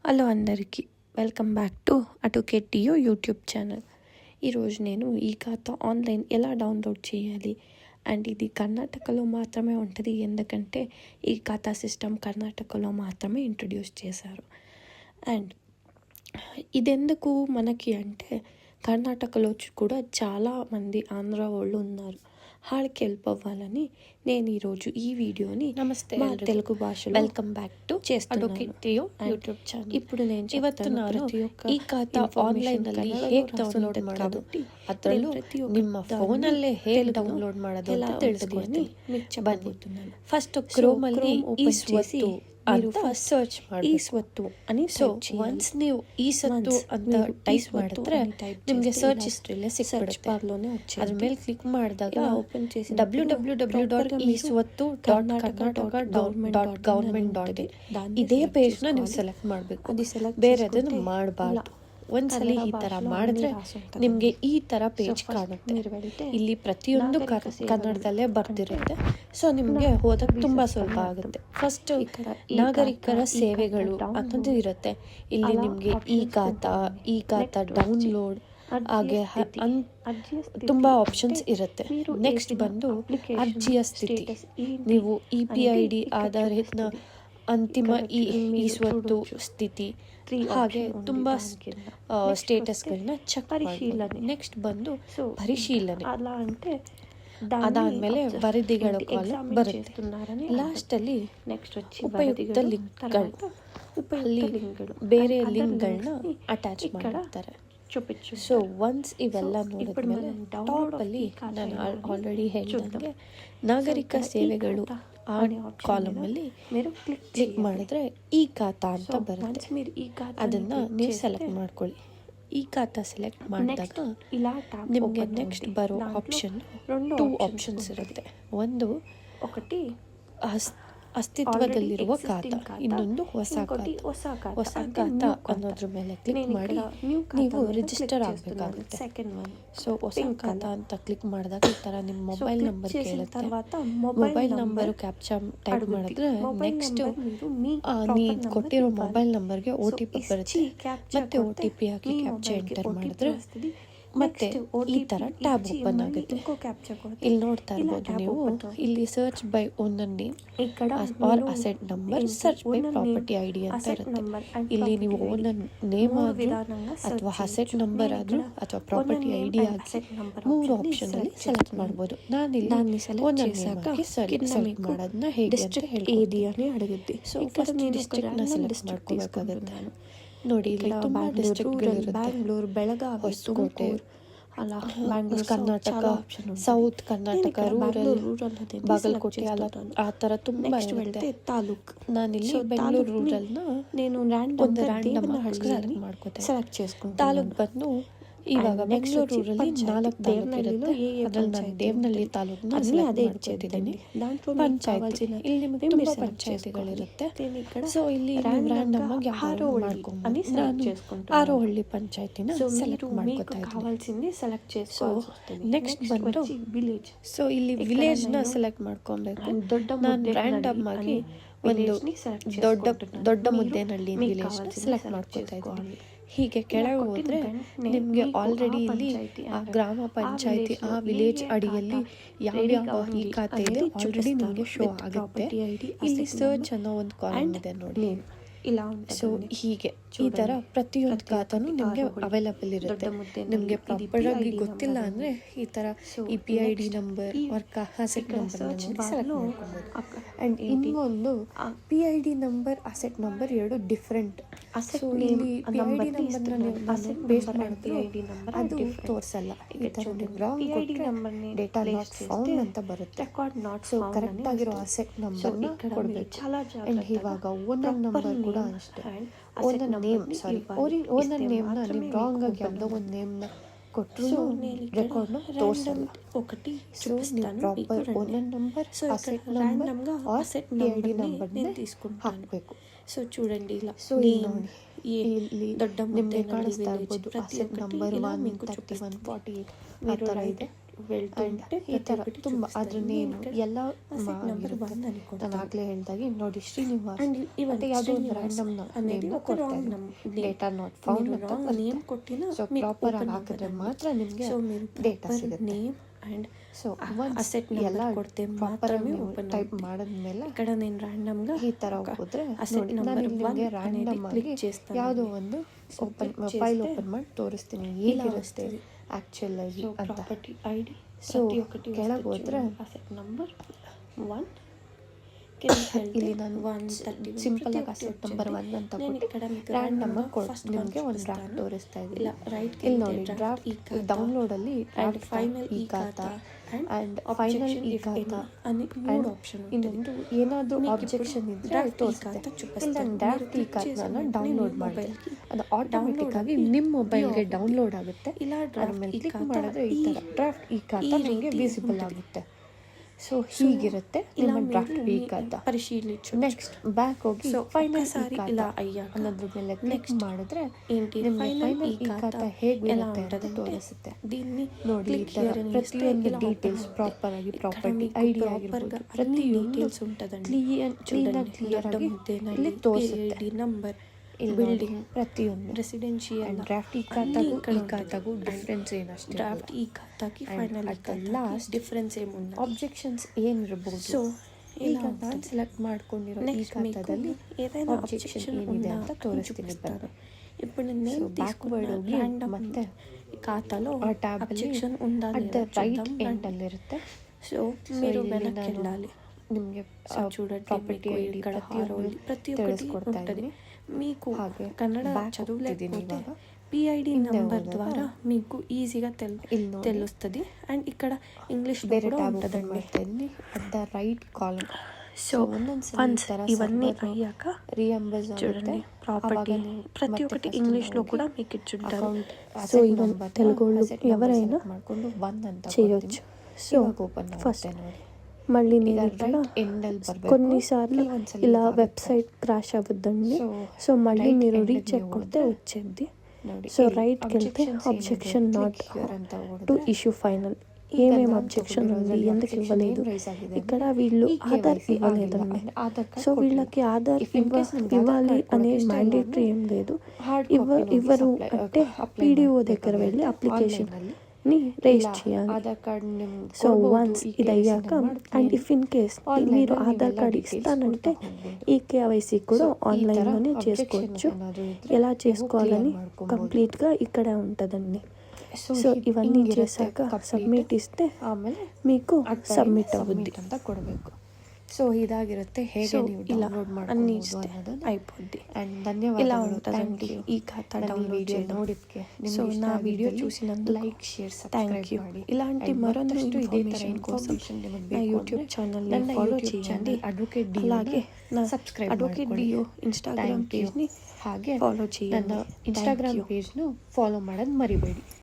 Hello అందరికీ welcome back to అటుకెట్టియో YouTube channel. ఈరోజు నేను ఈ ఖాతా ఆన్లైన్ ఎలా డౌన్లోడ్ చేయాలి అండ్ ఇది కర్ణాటకలో మాత్రమే ఉంటుంది, ఎందుకంటే ఈ ఖాతా సిస్టమ్ కర్ణాటకలో మాత్రమే ఇంట్రడ్యూస్ చేశారు. అండ్ ఇదెందుకు మనకి అంటే కర్ణాటకలో కూడా చాలామంది ఆంధ్ర వాళ్ళు ఉన్నారు. వాళ్ళకి హెల్ప్ అవ్వాలని నేను ఈరోజు ఈ వీడియోని నమస్తే తెలుగు భాషలో వెల్కమ్ బ్యాక్ టు చేస్తున్నాను ಯೂಟ್ಯೂಬ್ ಚಾನಲ್. ఇప్పుడు నేను ಇವತ್ತು ನಾನು ಈ ಖಾತಾ ಆನ್ಲೈನ್ ಅಲ್ಲಿ ಹೇಗೆ ಡೌನ್ಲೋಡ್ ಮಾಡೋದು, ಅದರಲ್ಲೂ ನಿಮ್ಮ ಫೋನಲ್ಲೇ ಹೇಗೆ ಡೌನ್ಲೋಡ್ ಮಾಡೋದು ಅಂತ ತಿಳಿಸ್ಕೊಡ್ತೀನಿ. ಬನ್ನಿ, ಫಸ್ಟ್ ಕ್ರೋಮ್ ಅಲ್ಲಿ ಈ ಸ್ವತ್ತು ಅಂತ ಸರ್ಚ್ ಮಾಡಿ ಈ ಸ್ವತ್ತು అని ಸೊ ಒನ್ಸ್ ನೀವು ಈ ಸ್ವತ್ತು ಅಂತ ಟೈಪ್ ಮಾಡಿದ್ರೆ ನಿಮಗೆ ಸರ್ಚ್ ಹಿಸ್ಟ್ರಿಲೇ ಸಿಕ್ಬಿಡುತ್ತೆ. ಅದ್ರ ಮೇಲೆ ಕ್ಲಿಕ್ ಮಾಡಿದಾಗ www.e-swattu.karnataka.gov.in ಇದೇ ಪೇಜ್ನ ನೀವು ಸೆಲೆಕ್ಟ್ ಮಾಡಬೇಕು, ಬೇರೆದನ್ನು ಮಾಡಬಾರ್ದು. ಒಂದ್ಸಲಿ ಈ ತರ ಮಾಡಿದ್ರೆ ನಿಮ್ಗೆ ಈ ತರ ಪೇಜ್ ಕಾಣುತ್ತೆ. ಇಲ್ಲಿ ಪ್ರತಿಯೊಂದು ಕನ್ನಡದಲ್ಲೇ ಬರ್ತಿರುತ್ತೆ. ಸೊ ನಿಮ್ಗೆ ಓದಕ್ ತುಂಬಾ ಸುಲಭ ಆಗುತ್ತೆ. ಫಸ್ಟ್ ನಾಗರಿಕರ ಸೇವೆಗಳು ಅನ್ನೋದು ಇರುತ್ತೆ. ಇಲ್ಲಿ ನಿಮ್ಗೆ ಈ ಖಾತಾ ಡೌನ್ಲೋಡ್ ಹಾಗೆ ತುಂಬಾ ಆಪ್ಷನ್ಸ್ ಇರುತ್ತೆ. ನೆಕ್ಸ್ಟ್ ಬಂದು ಅರ್ಜಿಯ ಸ್ಥಿತಿ. ನೀವು EPID ಆಧಾರಿತ ಅಂತಿಮ ಈ ಸ್ವತ್ತು ಸ್ಥಿತಿ ಹಾಗೆ ತುಂಬ ಸ್ಟೇಟಸ್ಗಳನ್ನ ಚೆಕ್ ಪರಿಶೀಲನೆ. ನೆಕ್ಸ್ಟ್ ಬಂದು ಪರಿಶೀಲನೆ, ಅದಾದ್ಮೇಲೆ ವರದಿಗಳ ಕಾಲಮ್ ಬರುತ್ತೆ. ಲಾಸ್ಟಲ್ಲಿ ಉಪಯುಕ್ತ ಲಿಂಕ್ಗಳು, ಬೇರೆ ಲಿಂಕ್ಗಳನ್ನ ಅಟ್ಯಾಚ್ ಮಾಡಿರ್ತಾರೆ. ಸೊ ಒನ್ಸ್ ಇವೆಲ್ಲ ನೋಡಿದ್ಮೇಲೆ ಟಾಪಲ್ಲಿ ನಾನು ಆಲ್ರೆಡಿ ಹೇಳಿದಂಗೆ ನಾಗರಿಕ ಸೇವೆಗಳು ಆ ಕಾಲಮಲ್ಲಿ ಕ್ಲಿಕ್ ಮಾಡಿದ್ರೆ ಈ ಖಾತಾ ಅಂತ ಬರುತ್ತೆ. ಅದನ್ನ ನೀವು ಸೆಲೆಕ್ಟ್ ಮಾಡ್ಕೊಳ್ಳಿ. ಈ ಖಾತಾ ಸೆಲೆಕ್ಟ್ ಮಾಡಿದಾಗ ನಿಮಗೆ ನೆಕ್ಸ್ಟ್ ಬರೋ ಆಪ್ಷನ್ 2 ಆಪ್ಷನ್ಸ್ ಇರುತ್ತೆ. ಒಂದು ಅಸ್ತಿತ್ವದಲ್ಲಿರುವ ಖಾತಾ, ಇನ್ನೊಂದು ಹೊಸ ಖಾತಾ ಅನ್ನೋದ್ರ ಮೇಲೆ ಕ್ಲಿಕ್ ಮಾಡಿ ನೀವು ರಿಜಿಸ್ಟರ್ ಆಗಬೇಕಾಗುತ್ತೆ. ಸೊ ಹೊಸ ಖಾತಾ ಅಂತ ಕ್ಲಿಕ್ ಮಾಡಿದಾಗ ಈ ತರ ನಿಮ್ಮ ಮೊಬೈಲ್ ನಂಬರ್ ಕೇಳುತ್ತೆ. ಮೊಬೈಲ್ ನಂಬರ್ ಕ್ಯಾಪ್ಚಾ ಟೈಪ್ ಮಾಡಿದ್ರೆ ನೆಕ್ಸ್ಟ್ ನೀವು ಕೊಟ್ಟಿರೋ ಮೊಬೈಲ್ ನಂಬರ್ಗೆ OTP ಬರುತ್ತೆ. ಮತ್ತೆ OTP ಹಾಕಿ ಕ್ಯಾಪ್ಚಾ ಎಂಟರ್ ಮಾಡಿದ್ರೆ ಮತ್ತೆ ಈ ತರ ಟ್ಯಾಬ್ ಓಪನ್ ಆಗುತ್ತೆ. ಇಲ್ಲಿ ನೋಡ್ತಾ ಇರ್ಬೋದು ನೀವು, ಇಲ್ಲಿ search by owner name or asset number, search by property ID ಅಂತ ಇರುತ್ತೆ. ಇಲ್ಲಿ ನೀವು ಓನರ್ ನೇಮ್ ಆದ್ರೂ ಅಥವಾ ಅಸೆಟ್ ನಂಬರ್ ಆದ್ರೂ ಅಥವಾ ಪ್ರಾಪರ್ಟಿ ID ಆಗಿ 3 ಆಪ್ಷನ್ ಅಲ್ಲಿ ಸೆಲೆಕ್ಟ್ ಮಾಡ್ಬೋದು. ನಾನಿಲ್ಲಿ ಓನರ್ ನೇಮ್ ಹಾಕಿ ಸೆಲೆಕ್ಟ್ ಮಾಡೋದನ್ನ ಹೇಗೆ ಅಂತ ಹೇಳ್ಕೊಡ್ತೀನಿ. ಸೊ ಫಸ್ಟ್ ಡಿಸ್ಟ್ರಿಕ್ಟ್ ನ ಸೆಲೆಕ್ಟ್ ಮಾಡ್ಕೋಬೇಕಾಗುತ್ತೆ. ನೋಡಿ, ಇಲ್ಲಿ ತುಂಬಾ ಡಿಸ್ಟ್ರಿಕ್ಟ್ಗಳಿರುತ್ತೆ. ಬ್ಯಾಂಗ್ಳೂರ್, ಬೆಳಗಾವಿ, ಹೊಸಕೋಟೆ, ಕರ್ನಾಟಕ, ಸೌತ್ ಕರ್ನಾಟಕ, ರೂರಲ್, ಬಾಗಲಕೋಟೆ, ಆ ತರ ತುಂಬಾ ಇರುತ್ತೆ. ತಾಲೂಕ್, ನಾನಿಲ್ಲಿ ಬೆಂಗಳೂರು ರೂರಲ್ನ ಒಂದು ರ್ಯಾಂಡಮ್ ಸೆಲೆಕ್ಟ್ చేసుకుంటాను. ತಾಲೂಕ್ ಬಂದು ಇವಾಗ ಬೆಂಗಳೂರು ರೂರಲ್ಲಿ 4 ತಾಲೂಕು ಇರುತ್ತೆ. ಅದ್ರಲ್ಲಿ ನಾನು ದೇವನಹಳ್ಳಿ ತಾಲೂಕನ್ನ ಸೆಲೆಕ್ಟ್ ಮಾಡ್ಕೊತಿದ್ದೀನಿ. ಪಂಚಾಯತಿ, ಇಲ್ಲಿ ನಿಮಗೆ ತುಂಬಾ ಪಂಚಾಯತಿಗಳಿರುತ್ತೆ. ಸೊ ಇಲ್ಲಿ ನೀವು ರ್ಯಾಂಡಮ್ ಆಗಿ ಯಾರು ಮಾಡ್ಕೊಂಡು ನಾನು ಆರೋಹಳ್ಳಿ ಪಂಚಾಯತಿನ ಸೆಲೆಕ್ಟ್ ಮಾಡ್ಕೊತಾ ಇದ್ದೀನಿ. ಸೊ ನೆಕ್ಸ್ಟ್ ಬಂದು ವಿಲೇಜ್. ಸೊ ಇಲ್ಲಿ ವಿಲೇಜ್ ನ ಸೆಲೆಕ್ಟ್ ಮಾಡ್ಕೊಬೇಕು. ನಾನು ರ್ಯಾಂಡಮ್ ಆಗಿ ಒಂದು ದೊಡ್ಡ ಮುದ್ದೇನಹಳ್ಳಿ ವಿಲೇಜ್ ಸೆಲೆಕ್ಟ್ ಮಾಡ್ಕೊತಾ ಇದ್ದೀನಿ. ಹೀಗೆ ಕೆಳಗೆ ಹೋದ್ರೆ ನಿಮಗೆ ಆಲ್ರೆಡಿ ಇಲ್ಲಿ ಆ ಗ್ರಾಮ ಪಂಚಾಯತಿ ಆ ವಿಲೇಜ್ ಅಡಿಯಲ್ಲಿ ಯಾವ್ಯಾವ ಈ ಖಾತೆ ಇದೆ ಆಲ್ರೆಡಿ ನಿಮಗೆ ಶೋ ಆಗುತ್ತೆ. ಇಲ್ಲಿ ಸರ್ಚ್ ಅನ್ನೋ ಒಂದು ಕಾಲಮ್ ಇದೆ ನೋಡಿ. ಸೊ ಹೀಗೆ ಈ ತರ ಪ್ರತಿಯೊಂದು ಖಾತಾನು ನಿಮಗೆ ಅವೈಲಬಲ್ ಇರುತ್ತೆ. ನಿಮಗೆ ಪ್ರಾಪರ್ ಆಗಿ ಗೊತ್ತಿಲ್ಲ ಅಂದ್ರೆ ಈ ತರ EPID number asset number select ಮಾಡ್ಕೊಬೋದು. ಅಂಡ್ ಇನ್ನೊಂದು PID number asset number 2 different. So ಇಲ್ಲಿ PID ನಂಬರ್ನ ನೀವು ಬೇಸ್ ಮಾಡಿದ್ರೆ ಅದು ತೋರಿಸಲ್ಲ. ಈ ತರ ನೀವು ರಾಂಗ್ ಕೊಟ್ಟರೆ ಡೇಟಾ ನಾಟ್ ಫೌಂಡ್ ಅಂತ ಬರುತ್ತೆ. ಸೊ ಕರೆಕ್ಟ್ ಆಗಿರೋ ಅಸೆಟ್ ನಂಬರ್ನ ಕೊಡಬೇಕು. ಅಂಡ್ ಇವಾಗ ಓನರ್ ನಂಬರ್ ಕೂಡ ಅಷ್ಟೇ. ಓನರ್ ನೇಮ್ನ ನೀವು ರಾಂಗ್ ಆಗಿ ಯಾವುದೋ ಒಂದು ನೇಮ್ನ ಕೊಟ್ಟರು ರೆಕಾರ್ಡ್ನ ತೋರಿಸಲ್ಲ. ಸೊ ನೀವು proper owner number, asset number or PID ನಂಬರ್ನ ಹಾಕಬೇಕು. ಸೊ చూడండి ఇలా. ಸೊ ನೋಡಿ, ಇಲ್ಲಿ ನಿಮಗೆ ಕಾಣಿಸ್ತಾ ಇರ್ಬೋದು ಅಸೆಟ್ ನಂಬರ್ 13148 ಆ ಥರ ಇದೆ. ಆ್ಯಂಡ್ ಈ ಥರ ತುಂಬ ಅದ್ರ ನೇಮು ಎಲ್ಲ ನಾನು ಆಗಲೇ ಹೇಳಿದಾಗೆ ನೋಡಿ ಶ್ರೀನಿವಾಸ್ ಮತ್ತು ಯಾವುದೋ ಒಂದು ರ್ಯಾಂಡಮ್ ನೇಮ್ನ ಕೊಡ್ತಾ ಇದ್ದೀನಿ. ಡೇಟಾ ನಾಟ್ ಫೌಂಡ್ ಅಂತ ಬರುತ್ತೆ. ಸೊ ಪ್ರಾಪರ್ ಆಗಿ ಹಾಕಿದ್ರೆ ಮಾತ್ರ ನಿಮಗೆ ಡೇಟಾ ಸಿಗುತ್ತೆ. అండ్ ಸೊ ಅಸೆಟ್ ಎಲ್ಲ ಕೊಡ್ತೇವೆ ಪ್ರಾಪರಾಗಿ ನೀವು ಟೈಪ್ ಮಾಡಿದ್ಮೇಲೆ ఇక్కడ నేను ರ್ಯಾಂಡಮ್గా ಈ ಥರ ಹೋದ್ರೆ ಅಸೆಟ್ ನಾನು ನಂಬರ್ ನಿಮಗೆ ರ್ಯಾಂಡಮ್ ಆಗಿ చేస్తాను. ಯಾವುದೋ ಒಂದು ಫೈಲ್ ಓಪನ್ ಮಾಡಿ ತೋರಿಸ್ತೀನಿ ಹೇಗಿರುತ್ತೆ ಆ್ಯಕ್ಚುಲ್ ಆಗಿ ಅಂತ. ಪ್ರಾಪರ್ಟಿ ಐಡಿ ಸೊ ಕೆಳಗೆ ಹೋದ್ರೆ ಅಸೆಟ್ ನಂಬರ್ 1 ಇಲ್ಲಿ ನಾನು ಸಿಂಪಲ್ ಆಗಿ ಅಸೆಟ್ ನಂಬರ್ 1 ಅಂತ ಕೊಟ್ಟು ರ್ಯಾಂಡಮ್ ಆಗಿ ನಿಮಗೆ ಒಂದು ಡ್ರಾಫ್ಟ್ ತೋರಿಸ್ತಾ ಇದ್ದೀನಿ. ಇಲ್ಲಿ ನೋಡಿ ಡ್ರಾಫ್ಟ್ ಡೌನ್ಲೋಡಲ್ಲಿ final e-Khata and final e-Khata ಇನ್ನೊಂದು ಏನಾದರೂ ಆಬ್ಜೆಕ್ಷನ್ ಇದ್ದರೆ ತೋರಿಸುತ್ತೆ. ಇಲ್ಲಿ ನಾನು ಡ್ರಾಫ್ಟ್ e-Khata ಡೌನ್ಲೋಡ್ ಮಾಡಿದೆ. ಅದು ಆಟೋಮೆಟಿಕ್ ಆಗಿ ನಿಮ್ಮ ಮೊಬೈಲ್ಗೆ ಡೌನ್ಲೋಡ್ ಆಗುತ್ತೆ. ಆಮೇಲೆ ಕ್ಲಿಕ್ ಮಾಡಿದ್ರೆ ಈ ಥರ ಡ್ರಾಫ್ಟ್ e-Khata ನಿಮಗೆ ವಿಸಿಬಲ್ ಆಗುತ್ತೆ. ಸೊ ಹೀಗಿರುತ್ತೆ ನಿಮ್ಮ ಡ್ರಾಫ್ಟ್ e-Khata. ಪರಿಶೀಲಿಸು. ನೆಕ್ಸ್ಟ್ ಬ್ಯಾಕ್ ಹೋಗಿ ಫೈನಲ್ e-Khata ಅನ್ನೋದ್ರ ಮೇಲೆ ಕ್ಲಿಕ್ ಮಾಡಿದ್ರೆ ಫೈನಲ್ e-Khata ಹೇಗಿರುತ್ತೆ ಅಂತ ತೋರಿಸುತ್ತೆ. ನೋಡಿ ಈ ಥರ ಪ್ರತಿಯೊಂದು ಡೀಟೇಲ್ಸ್ ಪ್ರಾಪರ್ ಆಗಿ ಪ್ರಾಪರ್ಟಿ ಐಡಿ ಆಗಿರ್ಬೋದು ಪ್ರತಿಯೊಂದು ಕ್ಲಿಯರ್ ಆಗಿ ಇಲ್ಲಿ ತೋರಿಸುತ್ತೆ. ನಂಬರ್ ಬಿಲ್ಡಿಂಗ್ ಪ್ರತಿಯೊಂದು ರೆಸಿಡೆನ್ಷಿಯಲ್ ಡ್ರಾಫ್ಟ್ e-Khataಗೂ ಡಿಫ್ರೆನ್ಸ್ ಏನಷ್ಟೇ. ಡ್ರಾಫ್ಟ್ e-Khataకి ಫೈನಲ್ ಲಾಸ್ಟ್ ಡಿಫ್ರೆನ್ಸ್ ಏನಿಲ್ಲ. ಆಬ್ಜೆಕ್ಷನ್ಸ್ ಏನಿರ್ಬೋದು. ಸೊ ಈಗ ನಾನು ಸೆಲೆಕ್ಟ್ ಮಾಡ್ಕೊಂಡಿರೋ e-Khataದಲ್ಲಿ ఏదైనా ಆಬ್ಜೆಕ್ಷನ್ ಏನಿದೆ ಅಂತ ತೋರಿಸ್ತೀನಿ ಬರೋದು. ఇప్పుడు నేను ಬ್ಯಾಕ್ವರ್ಡ್ ಹೋಗಿ ಮತ್ತೆ ಖಾತಾలో ಆ ಟ್ಯಾಬಲ್ಲಿ ఉందా ಅಟ್ ದ ರೈಟ್ ಎಂಡಲ್ಲಿರುತ್ತೆ. సో మీరు వెనక్కి వెళ్ళాలి. ನಿಮಗೆ చూడండి ಪ್ರಾಪರ್ಟಿ ಐಡಿ ప్రతి ఒక్కటి ఉంటుంది. మీకు కన్నడ చదువులేకపోతే PID నెంబర్ ద్వారా మీకు ఈజీగా తెలుస్తుంది. అండ్ ఇక్కడ ఇంగ్లీష్ ಬೇರೆ ಟ್ಯಾಬ್ ಓಪನ್ ಮಾಡ್ತಾ ಇದ್ದೀನಿ at the right column. So once ఇవన్నీ అయ్యాక రీఎంబర్స్ చూడండి ప్రాపర్టీ ప్రతి ఒక్కటి ఇంగ్లీష్లో కూడా మీకు ఇచ్చుంటారు. సో ఈవెన్ తెలుగు ఎవరైనా చేయొచ్చు. సో ఫస్ట్ మళ్ళీ నేను ఇక్కడ కొన్నిసార్లు ఇలా వెబ్సైట్ క్రాష్ అవ్వద్దండి. సో మళ్ళీ మీరు రీచెక్ కొడితే వచ్చేది. సో రైట్కి వెళ్తే objection not to issue final. ఏమేమి అబ్జెక్షన్ ఉంది, ఎందుకు ఇవ్వలేదు, ఇక్కడ వీళ్ళు ఆధార్ ఇవ్వలేదండి. సో వీళ్ళకి ఆధార్ ఇవ్వాలి అనే మ్యాండేటరీ ఏం లేదు. ఇవ్వరు అంటే PDO దగ్గర వెళ్ళి అప్లికేషన్ని రేజ్ చేయాలి. సో వన్స్ ఇది అయ్యాక అండ్ ఇఫ్ ఇన్ కేస్ మీరు ఆధార్ కార్డ్ ఇస్తానంటే ఈ KYC కూడా ఆన్లైన్లోనే చేసుకోవచ్చు. ఎలా చేసుకోవాలని కంప్లీట్గా ఇక్కడే ఉంటుందండి. సో ఇవన్నీ చేశాక సబ్మిట్ ఇస్తే మీకు సబ్మిట్ అవుద్ది ಅಂತ ಕೊಡಬೇಕು. ಸೊ ಇದಾಗಿರುತ್ತೆ ಹೇಗೆ ನೀವು ಡೌನ್ಲೋಡ್ ಮಾಡ್ಬೋದು ಅನ್ನೋದನ್ನು అయిపోద్ది. అండ్ ధన్యవాదాలు. ఇలా ఉంటుందండి e-Khata డౌన్లోడ్ చేయడం. ನೋಡಿದ್ಕೆ సో నా వీడియో చూసినందుకు like share thank subscribe you. ಮಾಡಿ. ఇలాంటి మరొక ఇదే ತರ ఇన్ఫర్మేషన్ కోసం ఇన్ఫర్మేషన్ నా యూట్యూబ్ ఛానల్ని ఫాలో చేయండి. అడ్వకేట్ డి అలాగే నా సబ్స్క్రైబ్ అడ్వకేట్ డియో ఇన్స్టాగ్రామ్ పేజ్ని ಹಾಗೆ ఫాలో చేయండి. ನನ್ನ ಇನ್ಸ್ಟಾಗ್ರಾಮ್ ಪೇಜ್ನು ಫಾಲೋ ಮಾಡೋದು ಮರಿಬೇಡಿ.